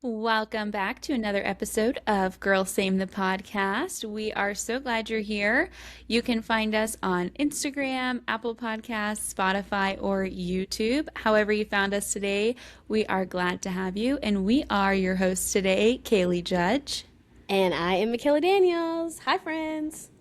Welcome back to another episode of Girl Same the podcast. We are so glad you're here. You can find us on Instagram, Apple Podcasts, Spotify, or YouTube. However you found us today, we are glad to have you. And we are your hosts today, Kaylee Judge. And I am Michaela Daniels. Hi, friends.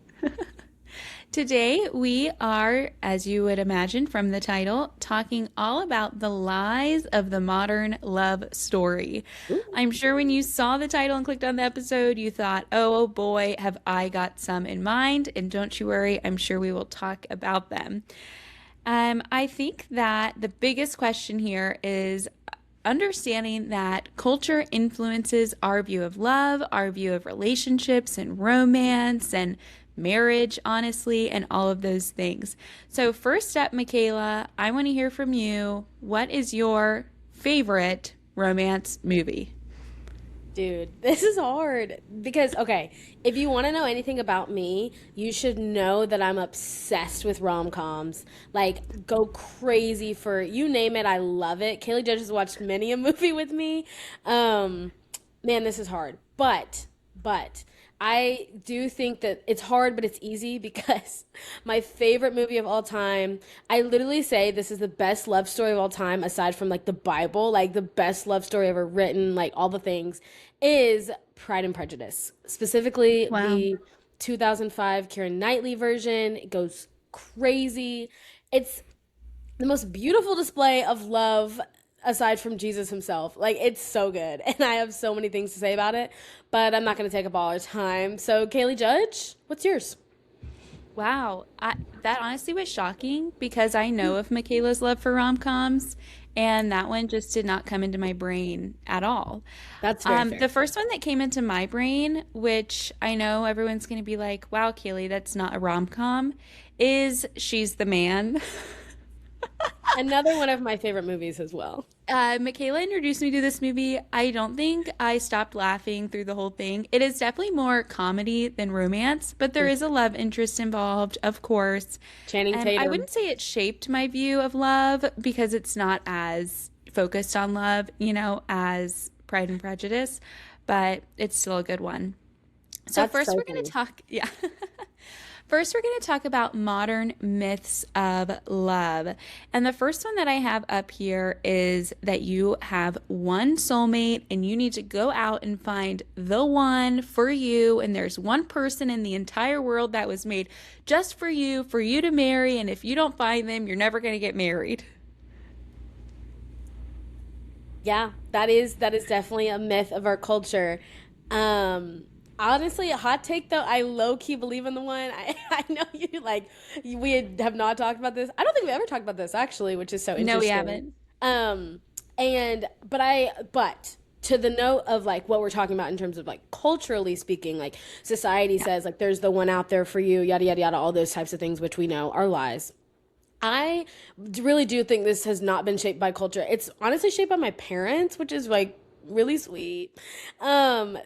Today, we are, as you would imagine from the title, talking all about the lies of the modern love story. Ooh. I'm sure when you saw the title and clicked on the episode, you thought, oh boy, have I got some in mind. And don't you worry, I'm sure we will talk about them. I think that the biggest question here is understanding that culture influences our view of love, our view of relationships and romance and marriage, honestly, and all of those things. So, first up, Michaela, I want to hear from you. What is your favorite romance movie? Dude, this is hard because, okay, if you want to know anything about me, you should know that I'm obsessed with rom-coms. Like, go crazy for you name it, I love it. Kaylee Judge has watched many a movie with me. Man, this is hard. But I do think that it's hard, but it's easy because my favorite movie of all time, I literally say this is the best love story of all time, aside from like the Bible, like the best love story ever written, like all the things, is Pride and Prejudice. Specifically, Wow. the 2005 Keira Knightley version. It goes crazy. It's the most beautiful display of love aside from Jesus himself. Like it's so good. And I have so many things to say about it, but I'm not going to take up all our time. So, Kaylee Judge, what's yours? Wow. That honestly was shocking because I know of Michaela's love for rom-coms, and that one just did not come into my brain at all. That's very fair. The first one that came into my brain, which I know everyone's going to be like, wow, Kaylee, that's not a rom-com, is She's the Man. Another one of my favorite movies as well. Michaela introduced me to this movie. I don't think I stopped laughing through the whole thing. It is definitely more comedy than romance, but there is a love interest involved, of course. Channing And I Tatum. wouldn't say it shaped my view of love because it's not as focused on love, as Pride and Prejudice, but it's still a good one. So That's first so we're going to funny. talk, yeah. First, we're going to talk about modern myths of love. And the first one that I have up here is that you have one soulmate and you need to go out and find the one for you. And there's one person in the entire world that was made just for you to marry. And if you don't find them, you're never going to get married. Yeah, that is definitely a myth of our culture. Um, Honestly, a hot take though, I low key believe in the one. I know you like have not talked about this. I don't think we ever talked about this actually, which is so No, we interesting. haven't. Um, and but to the note of like what we're talking about in terms of like culturally speaking, like society Yeah. says like there's the one out there for you, yada yada yada, all those types of things which we know are lies. I really do think this has not been shaped by culture. It's honestly shaped by my parents, which is like really sweet. Um,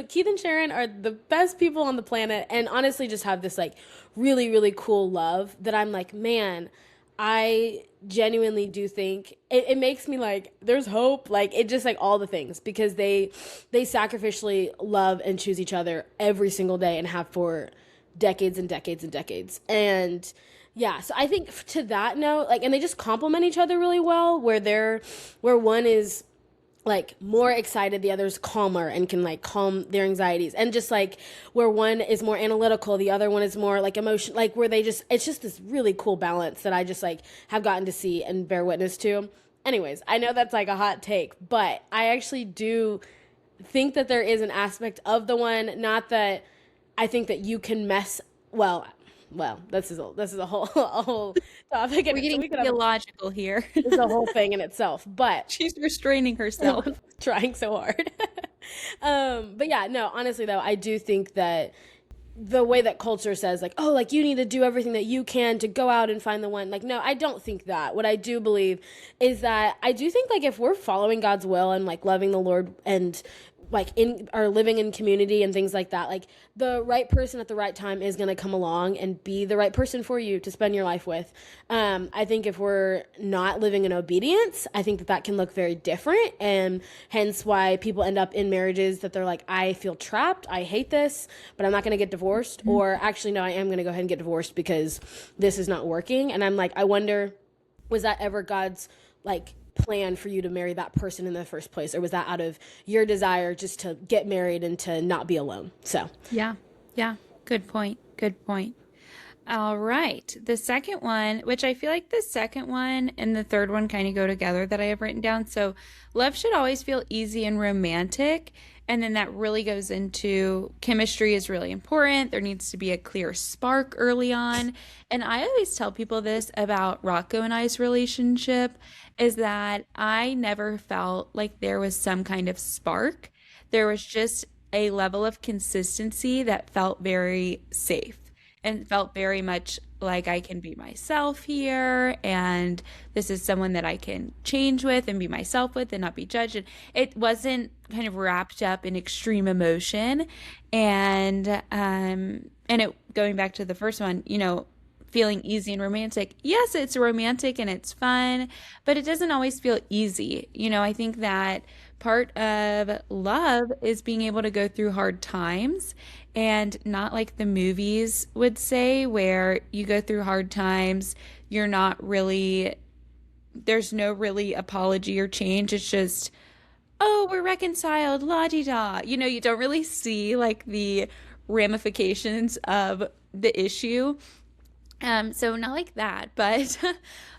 Keith and Sharon are the best people on the planet, and honestly, just have this like really, really cool love that I'm like, man, I genuinely do think it makes me like there's hope. Like it just like all the things because they sacrificially love and choose each other every single day and have for decades and decades and decades. And yeah, so I think to that note, like, and they just complement each other really well, where one is like more excited, the other's calmer and can like calm their anxieties, and just like where one is more analytical, the other one is more like emotion, like where they just it's just this really cool balance that I just like have gotten to see and bear witness to. Anyways, I know that's like a hot take, but I actually do think that there is an aspect of the one, not that I think that you can mess well. Well, this is a whole a whole topic, We're and so getting we could have theological here. this is a whole thing in itself. But She's restraining herself. trying so hard. But yeah, no, honestly though, I do think that the way that culture says like, oh, like you need to do everything that you can to go out and find the one, like, no, I don't think that. What I do believe is that I do think like if we're following God's will and like loving the Lord and like in are living in community and things like that, like the right person at the right time is going to come along and be the right person for you to spend your life with. I think if we're not living in obedience, I think that that can look very different, and hence why people end up in marriages that they're like, I feel trapped, I hate this, but I'm not going to get divorced, or actually no, I am going to go ahead and get divorced because this is not working. And I'm like, I wonder, was that ever God's like plan for you to marry that person in the first place, or was that out of your desire just to get married and to not be alone? So Yeah. Yeah. Good point. Good point. All right. The second one, which I feel like the second one and the third one kind of go together that I have written down. So, love should always feel easy and romantic. And then that really goes into chemistry is really important. There needs to be a clear spark early on. And I always tell people this about Rocco and I's relationship is that I never felt like there was some kind of spark. There was just a level of consistency that felt very safe and felt very much like I can be myself here, and this is someone that I can change with and be myself with and not be judged. And it wasn't kind of wrapped up in extreme emotion. And it going back to the first one, feeling easy and romantic. Yes, it's romantic and it's fun, but it doesn't always feel easy. I think that part of love is being able to go through hard times and not like the movies would say, where you go through hard times, you're not really, there's no really apology or change. It's just, oh, we're reconciled, la di da. You don't really see like the ramifications of the issue. So not like that, but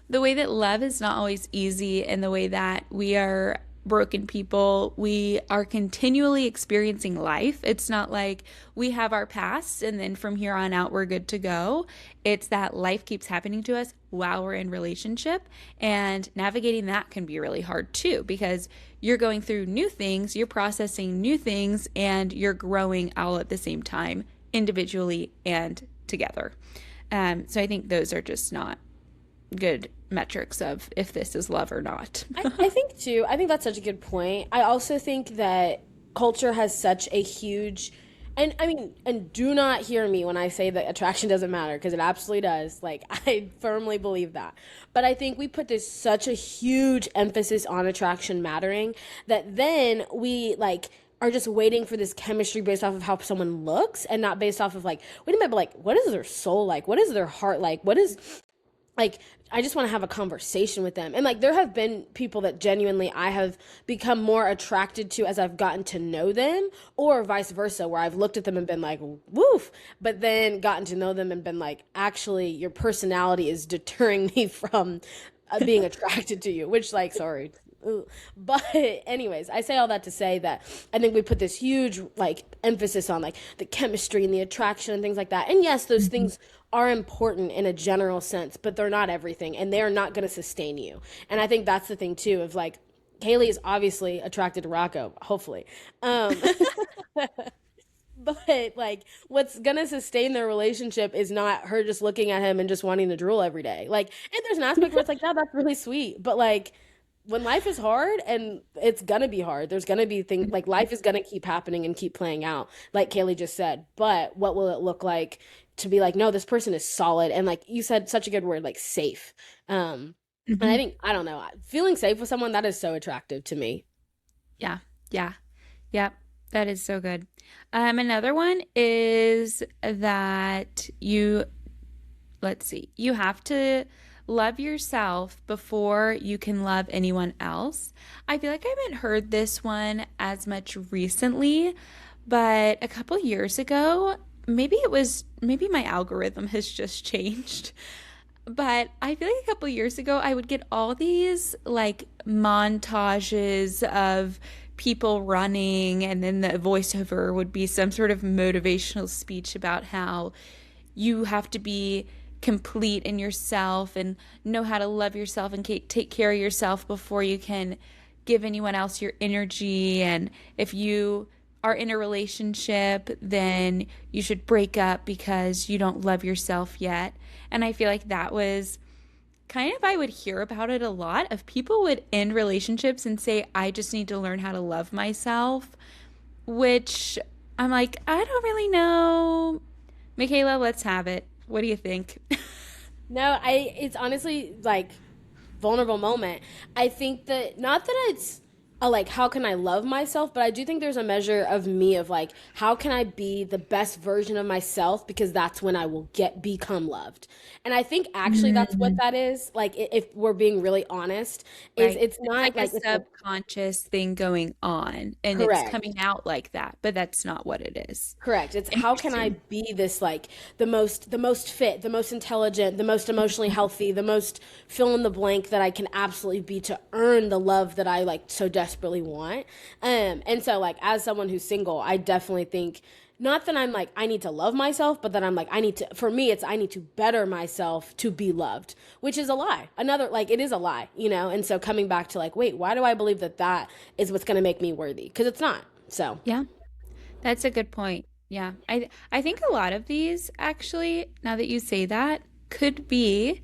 the way that love is not always easy, and the way that we are broken people, we are continually experiencing life. It's not like we have our past and then from here on out we're good to go. It's that life keeps happening to us while we're in relationship, and navigating that can be really hard too, because you're going through new things, you're processing new things, and you're growing all at the same time, individually and together. So I think those are just not good metrics of if this is love or not. I think too, I think that's such a good point. I also think that culture has such a huge, and I mean, and do not hear me when I say that attraction doesn't matter, because it absolutely does. Like, I firmly believe that. But I think we put this such a huge emphasis on attraction mattering that then we like are just waiting for this chemistry based off of how someone looks, and not based off of like, wait a minute, but like, what is their soul like? What is their heart like? What is like, I just want to have a conversation with them. And like, there have been people that genuinely I have become more attracted to as I've gotten to know them, or vice versa, where I've looked at them and been like, woof, but then gotten to know them and been like, actually, your personality is deterring me from being attracted to you, which, like, sorry. Ooh. But anyways, I say all that to say that I think we put this huge like emphasis on like the chemistry and the attraction and things like that. And yes, those things are important in a general sense, but they're not everything, and they are not going to sustain you. And I think that's the thing too of like, Kaylee is obviously attracted to Rocco, hopefully. Um but like, what's gonna sustain their relationship is not her just looking at him and just wanting to drool every day. Like, and there's an aspect where it's like, yeah, that's really sweet. But like, when life is hard, and it's gonna be hard, there's gonna be things like, life is gonna keep happening and keep playing out, like Kaylee just said. But what will it look like to be like, no, this person is solid, and like you said, such a good word, like safe. And I Mhm. think, I don't know, feeling safe with someone, that is so attractive to me. Yeah, yeah, yep. That is so good. Another one is that let's see, you have to love yourself before you can love anyone else. I feel like I haven't heard this one as much recently, but a couple years ago, maybe my algorithm has just changed. But I feel like a couple years ago, I would get all these like montages of people running, and then the voiceover would be some sort of motivational speech about how you have to be complete in yourself and know how to love yourself and take care of yourself before you can give anyone else your energy. And if you are in a relationship, then you should break up because you don't love yourself yet. And I feel like that was kind of, I would hear about it a lot of people would end relationships and say, I just need to learn how to love myself. which I'm like, I don't really know. Michaela, let's have it. What do you think? No, it's honestly like vulnerable moment. I think that not that it's a like how can I love myself, but I do think there's a measure of me of like how can I be the best version of myself because that's when I will get become loved. And I think actually that's what Mm, that is. Like if we're being really honest, is right. it's It's not like a like it's a subconscious thing going on and it's correct. coming out like that, but that's not what it is. Correct. It's how can I Interesting. be this like the most fit, the most intelligent, the most emotionally healthy, the most fill in the blank that I can absolutely be to earn the love that I like so desperately want. And so like as someone who's single, I definitely think not that I'm like I need to love myself, but that I'm like I need to for me it's I need to better myself to be loved, which is a lie. Another like it is a lie, you know? And so coming back to like wait, why do I believe that that is what's going to make me worthy? Because it's not. So, Yeah. That's a good point. Yeah. I think a lot of these actually, now that you say that, could be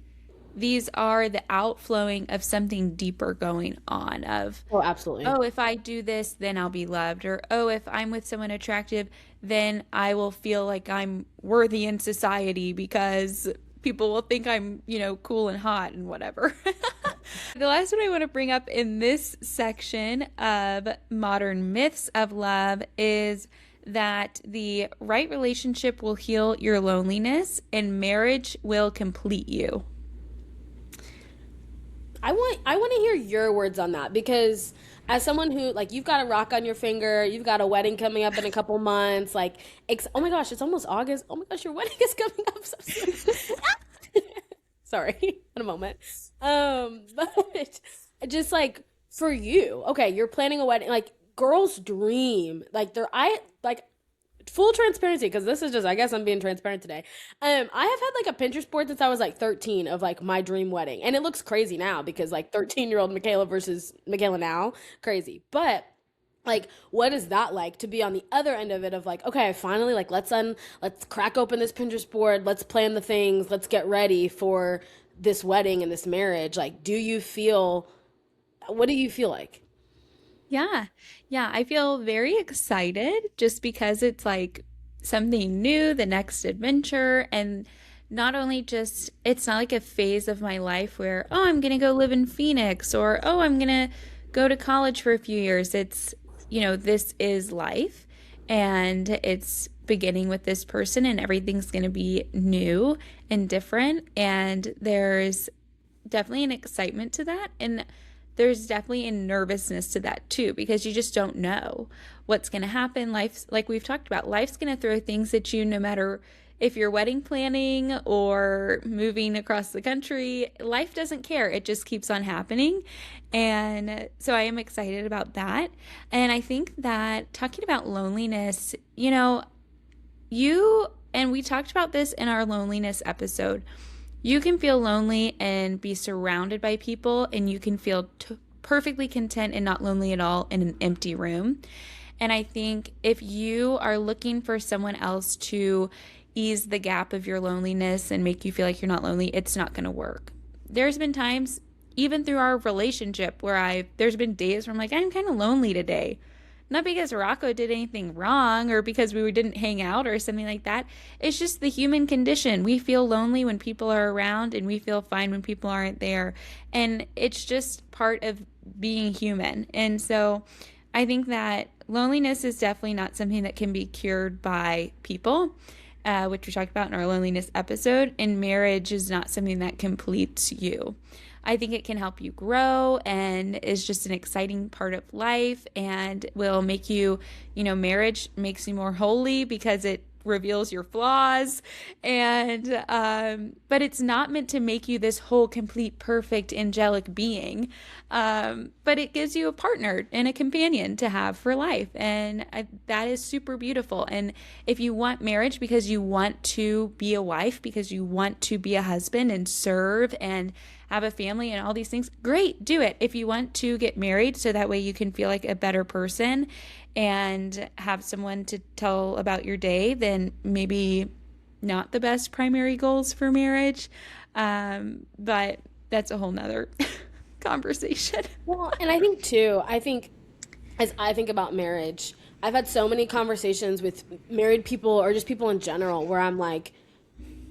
these are the outflowing of something deeper going on of, oh, absolutely. oh, if I do this, then I'll be loved, or oh, if I'm with someone attractive, then I will feel like I'm worthy in society because people will think I'm, cool and hot and whatever. The last one I want to bring up in this section of modern myths of love is that the right relationship will heal your loneliness and marriage will complete you. I want to hear your words on that because as someone who like you've got a rock on your finger, you've got a wedding coming up in a couple months, like oh my gosh, it's almost August. Oh my gosh, your wedding is coming up so soon. Sorry, in a moment. But just like for you, okay, you're planning a wedding, like girls dream, like they're I like full transparency because this is just I guess I'm being transparent today. I have had like a Pinterest board since I was like 13 of like my dream wedding, and it looks crazy now because like 13-year-old Michaela versus Michaela now, crazy. But like what is that like to be on the other end of it of like okay finally like let's crack open this Pinterest board, let's plan the things, let's get ready for this wedding and this marriage. Like do you feel what do you feel like? Yeah. Yeah. I feel very excited just because it's like something new, the next adventure. And not only just, it's not like a phase of my life where, oh, I'm going to go live in Phoenix or, oh, I'm going to go to college for a few years. It's, this is life and it's beginning with this person and everything's going to be new and different. And there's definitely an excitement to that. And there's definitely a nervousness to that too, because you just don't know what's going to happen. Life's like we've talked about, life's going to throw things at you no matter if you're wedding planning or moving across the country. Life doesn't care. It just keeps on happening. And so I am excited about that. And I think that talking about loneliness, you and we talked about this in our loneliness episode. You can feel lonely and be surrounded by people, and you can feel perfectly content and not lonely at all in an empty room. And I think if you are looking for someone else to ease the gap of your loneliness and make you feel like you're not lonely, it's not going to work. There's been times, even through our relationship, where there's been days where I'm like, I'm kind of lonely today. Not because Rocco did anything wrong or because we didn't hang out or something like that. It's just the human condition. We feel lonely when people are around and we feel fine when people aren't there. And it's just part of being human. And so I think that loneliness is definitely not something that can be cured by people, which we talked about in our loneliness episode. And marriage is not something that completes you. I think it can help you grow and is just an exciting part of life and will make you, marriage makes you more holy because it reveals your flaws and but it's not meant to make you this whole complete perfect angelic being, but it gives you a partner and a companion to have for life, and that is super beautiful. And if you want marriage because you want to be a wife, because you want to be a husband and serve and have a family and all these things, great, do it. If you want to get married so that way you can feel like a better person and have someone to tell about your day, then maybe not the best primary goals for marriage. But that's a whole nother conversation. Well, and I think too, I think as I think about marriage, I've had so many conversations with married people or just people in general where I'm like,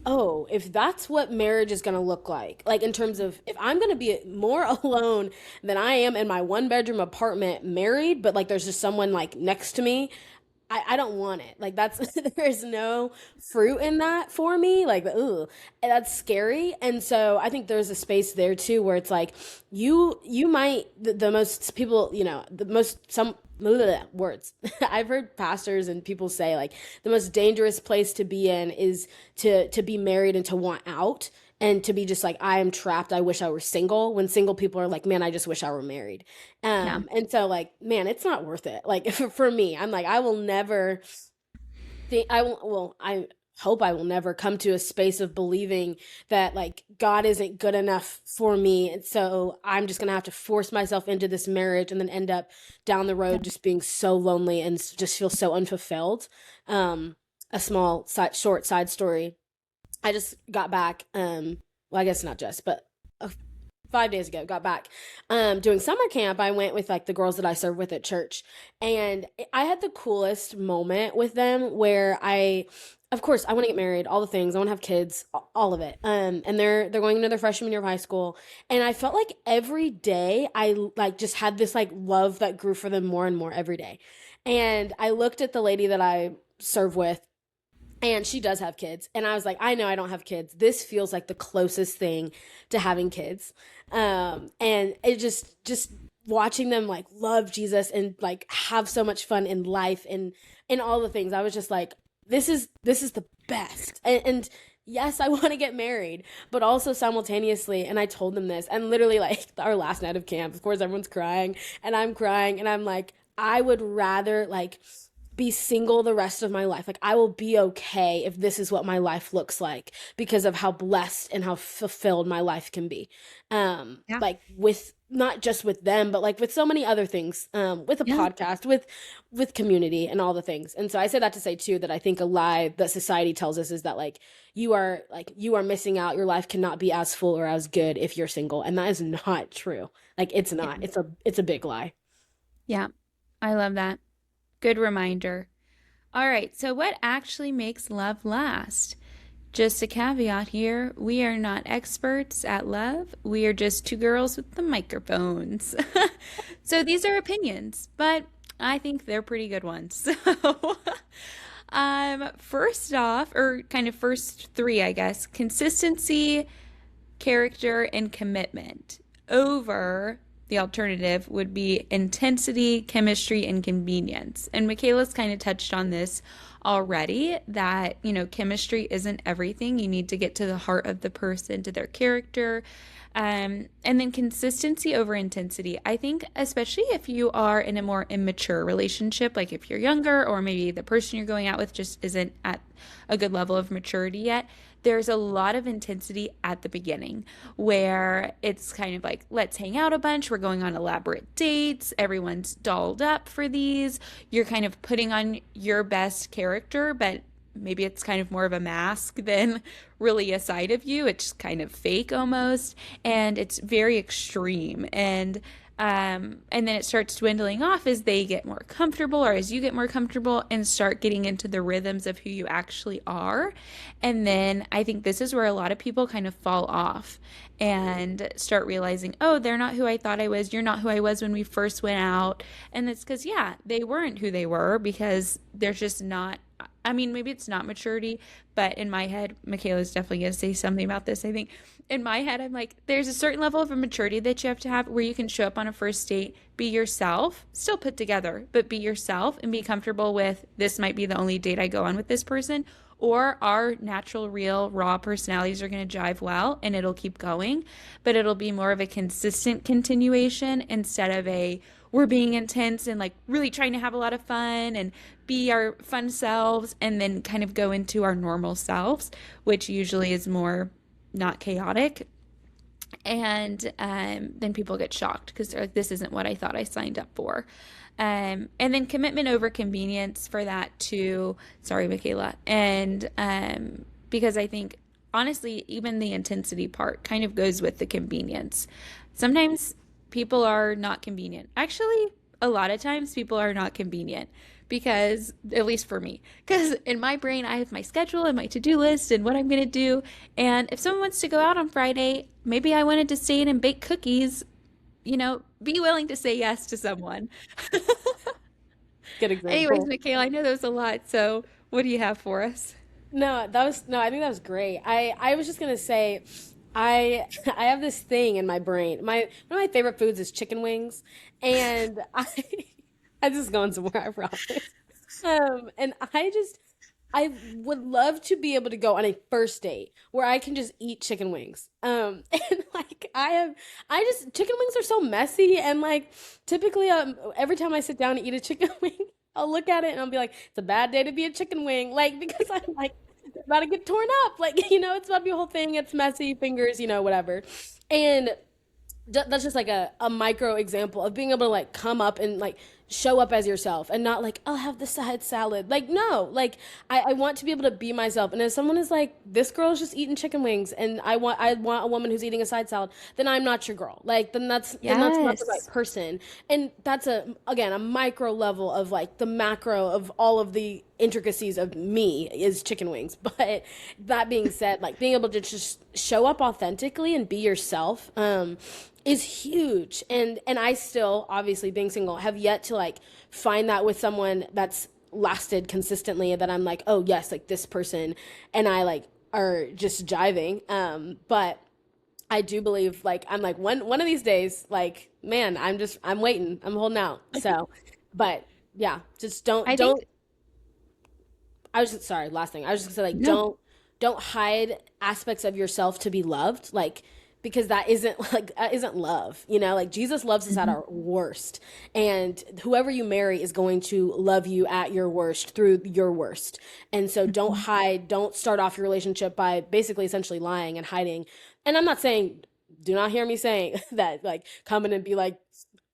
oh, if that's what marriage is going to look like in terms of if I'm going to be more alone than I am in my one bedroom apartment married, but like there's just someone like next to me, I don't want it. Like that's there's no fruit in that for me. Like, ooh, and that's scary. And so I think there's a space there too where it's like you might the most people, the most some words. I've heard pastors and people say like the most dangerous place to be in is to be married and to want out and to be just like I am trapped. I wish I were single. When single people are like, man, I just wish I were married. Yeah. And so like, man, it's not worth it. Like for me, I'm like, I will never think I will. Well, I hope I will never come to a space of believing that like God isn't good enough for me, and so I'm just gonna have to force myself into this marriage and then end up down the Yeah. road just being so lonely and just feel so unfulfilled. A small short side story. I just got back. Well, I guess not just, but 5 days ago, got back doing summer camp. I went with like the girls that I serve with at church, and I had the coolest moment with them where of course, I want to get married, all the things. I want to have kids, all of it. And they're going into their freshman year of high school, and I felt like every day I like just had this like love that grew for them more and more every day. And I looked at the lady that I serve with, and she does have kids, and I was like, I know I don't have kids, this feels like the closest thing to having kids. And it just watching them like love Jesus and like have so much fun in life and all the things, I was just like, this is the best. And yes, I want to get married, but also simultaneously, and I told them this, and literally like our last night of camp, of course everyone's crying and I'm like, I would rather like be single the rest of my life. Like I will be okay if this is what my life looks like because of how blessed and how fulfilled my life can be. Yeah. Like with not just with them, but like with so many other things, with a Yeah. podcast, with community and all the things. And so I say that to say too that I think a lie that society tells us is that you are missing out. Your life cannot be as full or as good if you're single, and that is not true. Like it's Yeah. not. It's a big lie. Yeah. I love that. Good reminder. All right. So, what actually makes love last? Just a caveat here, we are not experts at love. We are just two girls with the microphones. So these are opinions, but I think they're pretty good ones. So, first off, or kind of first three, I guess, consistency, character, and commitment. Over the alternative would be intensity, chemistry, and convenience. And Michaela's kind of touched on this already that, chemistry isn't everything. You need to get to the heart of the person, to their character. And then consistency over intensity. I think, especially if you are in a more immature relationship, like if you're younger or maybe the person you're going out with just isn't at a good level of maturity yet, there's a lot of intensity at the beginning where it's kind of like, let's hang out a bunch. We're going on elaborate dates. Everyone's dolled up for these. You're kind of putting on your best character, but maybe it's kind of more of a mask than really a side of you. It's kind of fake almost, and it's very extreme. And then it starts dwindling off as they get more comfortable or as you get more comfortable and start getting into the rhythms of who you actually are. And then I think this is where a lot of people kind of fall off and start realizing, oh, they're not who I thought I was. You're not who I was when we first went out. And it's because, yeah, they weren't who they were because there's just not. I mean, maybe it's not maturity, but in my head, Michaela's definitely going to say something about this. I think in my head, I'm like, there's a certain level of maturity that you have to have where you can show up on a first date, be yourself, still put together, but be yourself and be comfortable with this might be the only date I go on with this person. Or our natural, real, raw personalities are going to jive well and it'll keep going, but it'll be more of a consistent continuation instead of we're being intense and like really trying to have a lot of fun and be our fun selves and then kind of go into our normal selves, which usually is more not chaotic. And then people get shocked because they're like, this isn't what I thought I signed up for. And then commitment over convenience for that too. Sorry, Michaela. And because I think, honestly, even the intensity part kind of goes with the convenience. Sometimes people are not convenient. Actually, a lot of times people are not convenient because, at least for me, because in my brain, I have my schedule and my to-do list and what I'm going to do. And if someone wants to go out on Friday, maybe I wanted to stay in and bake cookies, be willing to say yes to someone. Good Anyways, example. Michaela, I know that was a lot. So what do you have for us? No, that was no, I think that was great. I was just gonna say I I have this thing in my brain. One of my favorite foods is chicken wings. And I just going somewhere, I promise. And I would love to be able to go on a first date where I can just eat chicken wings. And like chicken wings are so messy and like typically every time I sit down to eat a chicken wing, I'll look at it and I'll be like, it's a bad day to be a chicken wing, like because I'm like it's about to get torn up, like it's about to be a whole thing. It's messy, fingers, whatever, and that's just like a micro example of being able to like come up and like show up as yourself and not like I'll have the side salad. Like no, like I want to be able to be myself. And if someone is like this girl is just eating chicken wings and I want a woman who's eating a side salad, then I'm not your girl. Like then that's not the right Yes. person. And that's a micro level of like the macro of all of the intricacies of me is chicken wings. But that being said, like being able to just show up authentically and be yourself is huge. And I still, obviously being single, have yet to like find that with someone that's lasted consistently that I'm like, oh yes, like this person and I like are just jiving. But I do believe like I'm like one of these days, like, man, I'm waiting. I'm holding out. So but yeah, just I think, don't I was just sorry, last thing. I was just gonna say like no. don't hide aspects of yourself to be loved. Like because that isn't like that isn't love, like Jesus loves us at Mhm. our worst. And whoever you marry is going to love you at your worst through your worst. And so Mhm. don't start off your relationship by basically essentially lying and hiding. And I'm not saying do not hear me saying that like come in and be like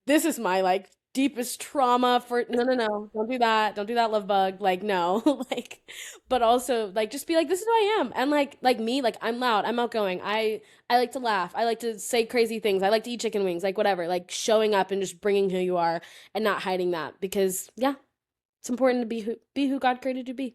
this is my like deepest trauma for no, don't do that, love bug, like no. Like but also like just be like this is who I am. And like me, like I'm loud, I'm outgoing, I like to laugh, I like to say crazy things, I like to eat chicken wings, like whatever, like showing up and just bringing who you are and not hiding that because yeah, it's important to be who God created you to be.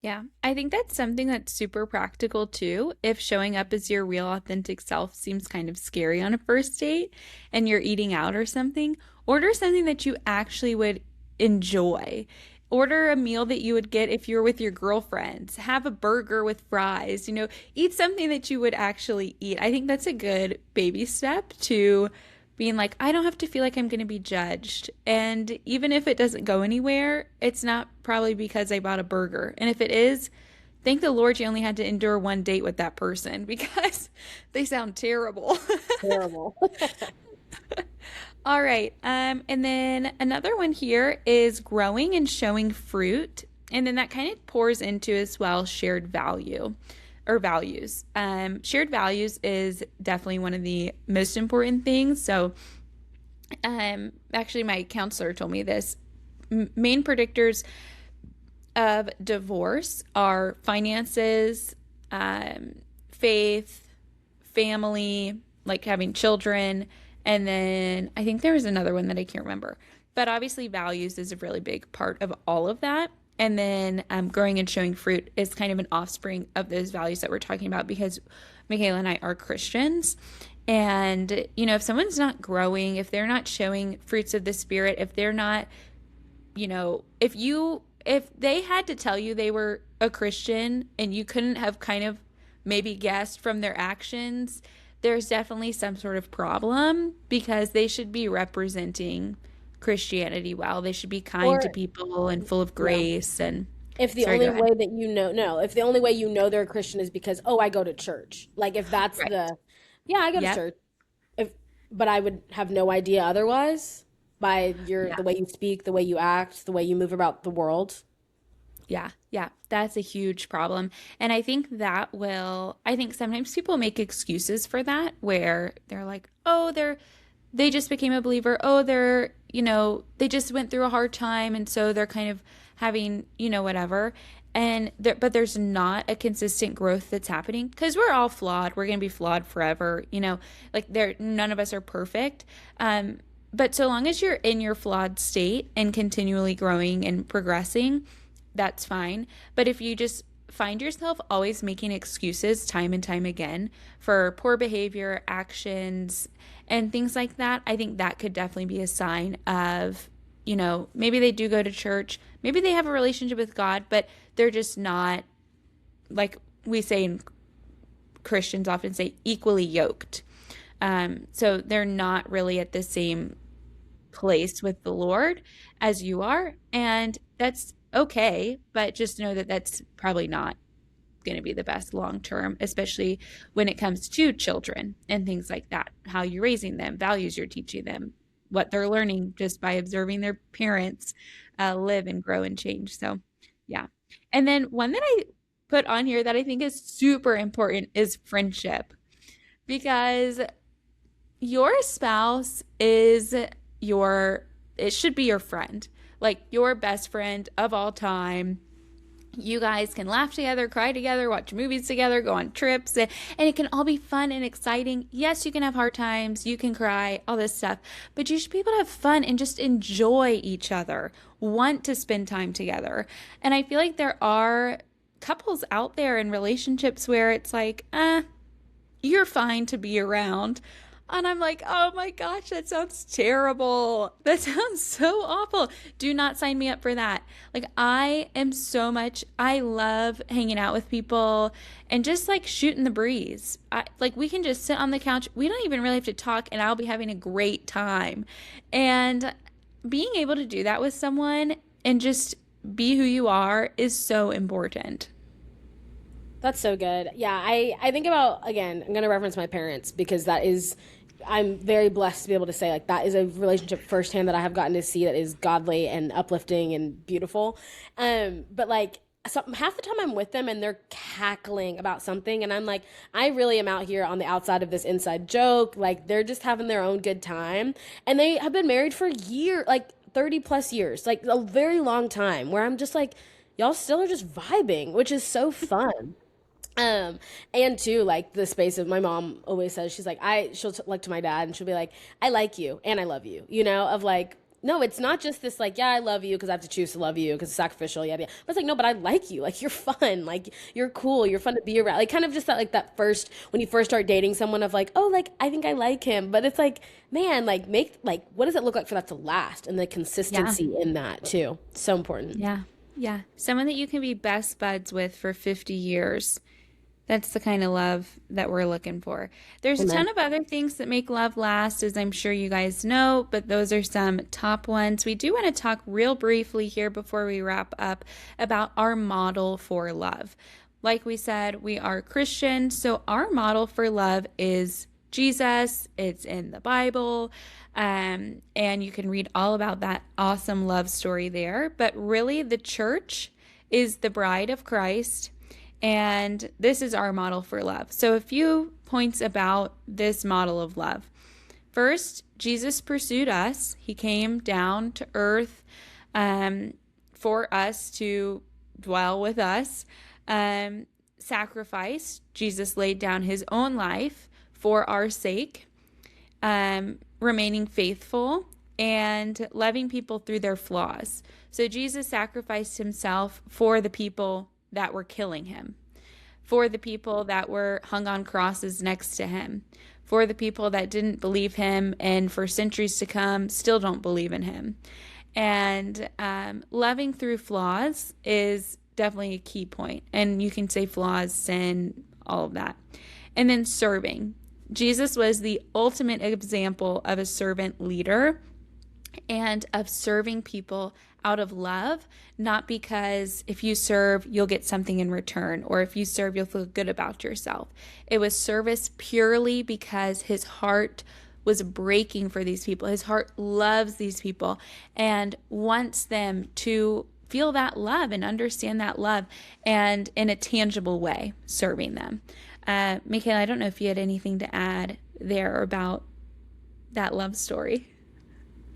Yeah, I think that's something that's super practical too. If showing up as your real authentic self seems kind of scary on a first date and you're eating out or something, order something that you actually would enjoy. Order a meal that you would get if you're with your girlfriends. Have a burger with fries, eat something that you would actually eat. I think that's a good baby step to being like, I don't have to feel like I'm going to be judged. And even if it doesn't go anywhere, it's not probably because I bought a burger. And if it is, thank the Lord you only had to endure one date with that person because they sound terrible. Terrible. All right. And then another one here is growing and showing fruit. And then that kind of pours into as well shared value or values. Shared values is definitely one of the most important things. So, actually, my counselor told me this. Main predictors of divorce are finances, faith, family, like having children, and then I think there was another one that I can't remember. But obviously, values is a really big part of all of that. And then growing and showing fruit is kind of an offspring of those values that we're talking about because Michaela and I are Christians. And, if someone's not growing, if they're not showing fruits of the Spirit, if they're not, if they had to tell you they were a Christian and you couldn't have kind of maybe guessed from their actions, there's definitely some sort of problem because they should be representing Christianity well. They should be kind to Or people and full of yeah. grace and If the sorry, only go ahead. way that no, if the only way they're a Christian is because, oh, I go to church. Like if that's Right. yeah, I go to Yep. church. If but I would have no idea otherwise by Yeah. the way you speak, the way you act, the way you move about the world. Yeah, yeah, that's a huge problem. And I think sometimes people make excuses for that where they're like, oh, they just became a believer. Oh, they just went through a hard time. And so they're kind of having, whatever. But there's not a consistent growth that's happening because we're all flawed. We're going to be flawed forever, like none of us are perfect. But so long as you're in your flawed state and continually growing and progressing, that's fine. But if you just find yourself always making excuses time and time again for poor behavior, actions, and things like that, I think that could definitely be a sign of, maybe they do go to church, maybe they have a relationship with God, but they're just not, like we say in Christians often say, equally yoked. So they're not really at the same place with the Lord as you are. And that's okay, but just know that that's probably not going to be the best long term, especially when it comes to children and things like that. How you're raising them, values you're teaching them, what they're learning just by observing their parents live and grow and change. So, yeah. And then one that I put on here that I think is super important is friendship, because your spouse is it should be your friend, like your best friend of all time. You guys can laugh together, cry together, watch movies together, go on trips, and it can all be fun and exciting. Yes, you can have hard times, you can cry, all this stuff, but you should be able to have fun and just enjoy each other, want to spend time together. And I feel like there are couples out there in relationships where it's like, you're fine to be around. And I'm like, oh my gosh, that sounds terrible. That sounds so awful. Do not sign me up for that. Like, I love hanging out with people and just like shooting the breeze. Like, we can just sit on the couch. We don't even really have to talk, and I'll be having a great time. And being able to do that with someone and just be who you are is so important. That's so good. Yeah, I think about, again, I'm going to reference my parents because I'm very blessed to be able to say, like, that is a relationship firsthand that I have gotten to see that is godly and uplifting and beautiful. But like, half the time I'm with them and they're cackling about something, and I'm like, I really am out here on the outside of this inside joke. Like, they're just having their own good time. And they have been married for years, like 30 plus years, like a very long time, where I'm just like, y'all still are just vibing, which is so fun. And too, like the space of my mom always says, she's like, she'll like to my dad and she'll be like, I like you and I love you, of like, no, it's not just this like, yeah, I love you because I have to choose to love you because it's sacrificial, yada, yada. But it's like, no, but I like you. Like, you're fun. Like, you're cool. You're fun to be around. Like, kind of just that, like, that first, when you first start dating someone of like, oh, like, I think I like him. But it's like, man, like, what does it look like for that to last? And the Yeah. consistency in that too. So important. Yeah. Yeah. Someone that you can be best buds with for 50 years. That's the kind of love that we're looking for. There's a Amen. ton of other things that make love last, as I'm sure you guys know, but those are some top ones. We do want to talk real briefly here before we wrap up about our model for love. Like we said, we are Christian, so our model for love is Jesus. It's in the Bible. And you can read all about that awesome love story there. But really, the church is the bride of Christ, and this is our model for love. So, a few points about this model of love. First, Jesus pursued us. He came down to earth for us to dwell with us. Sacrifice. Jesus laid down his own life for our sake, remaining faithful and loving people through their flaws. So, Jesus sacrificed himself for the people that were killing him, for the people that were hung on crosses next to him, for the people that didn't believe him and for centuries to come still don't believe in him. And loving through flaws is definitely a key point. And you can say flaws, sin, all of that. And then serving. Jesus was the ultimate example of a servant leader and of serving people out of love, not because if you serve, you'll get something in return, or if you serve, you'll feel good about yourself. It was service purely because his heart was breaking for these people. His heart loves these people and wants them to feel that love and understand that love, and in a tangible way, serving them. Michaela, I don't know if you had anything to add there about that love story.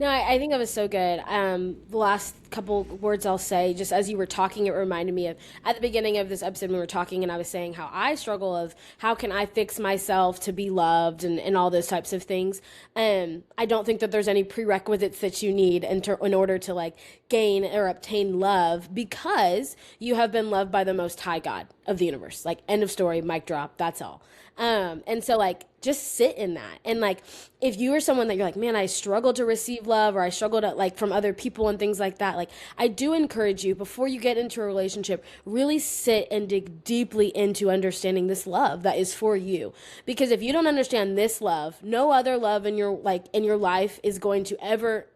No, I think that was so good. The last couple words I'll say, just as you were talking, it reminded me of at the beginning of this episode when we were talking, and I was saying how I struggle of how can I fix myself to be loved and all those types of things. I don't think that there's any prerequisites that you need in order to like gain or obtain love because you have been loved by the Most High God of the universe. Like end of story, mic drop. That's all. And so like just sit in that. And like if you are someone that you're like, man, I struggle to receive love or I struggle to like from other people and things like that, like I do encourage you before you get into a relationship, really sit and dig deeply into understanding this love that is for you. Because if you don't understand this love, no other love in your life is going to ever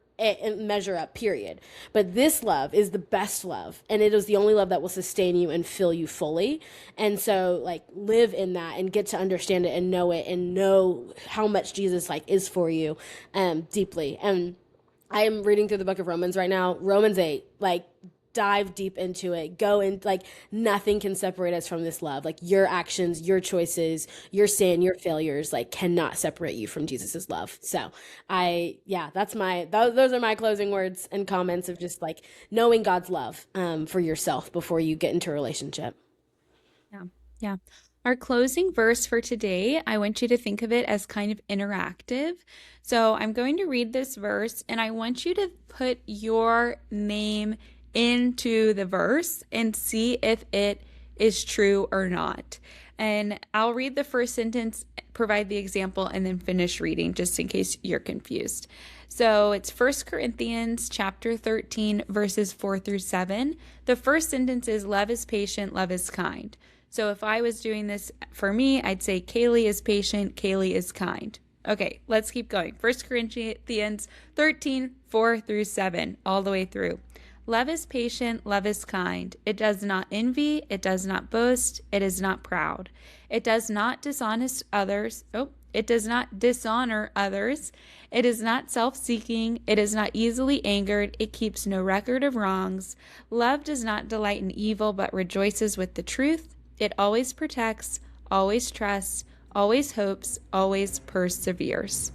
measure up, period. But this love is the best love, and it is the only love that will sustain you and fill you fully. And so like live in that and get to understand it and know how much Jesus like is for you deeply. And I am reading through the book of Romans right now, Romans 8, like dive deep into it, go in, like nothing can separate us from this love. Like your actions, your choices, your sin, your failures, like cannot separate you from Jesus's love. So those are my closing words and comments of just like knowing God's love for yourself before you get into a relationship. Yeah. Yeah. Our closing verse for today, I want you to think of it as kind of interactive. So I'm going to read this verse and I want you to put your name into the verse and see if it is true or not. And I'll read the first sentence, provide the example, and then finish reading just in case you're confused. So it's 1 Corinthians chapter 13, verses 4 through 7. The first sentence is, love is patient, love is kind. So if I was doing this for me, I'd say Kaylee is patient, Kaylee is kind. Okay, let's keep going. 1 Corinthians 13, 4 through 7, all the way through. Love is patient, love is kind. It does not envy, it does not boast, it is not proud. It does not it does not dishonor others. It is not self-seeking, it is not easily angered, it keeps no record of wrongs. Love does not delight in evil, but rejoices with the truth. It always protects, always trusts, always hopes, always perseveres.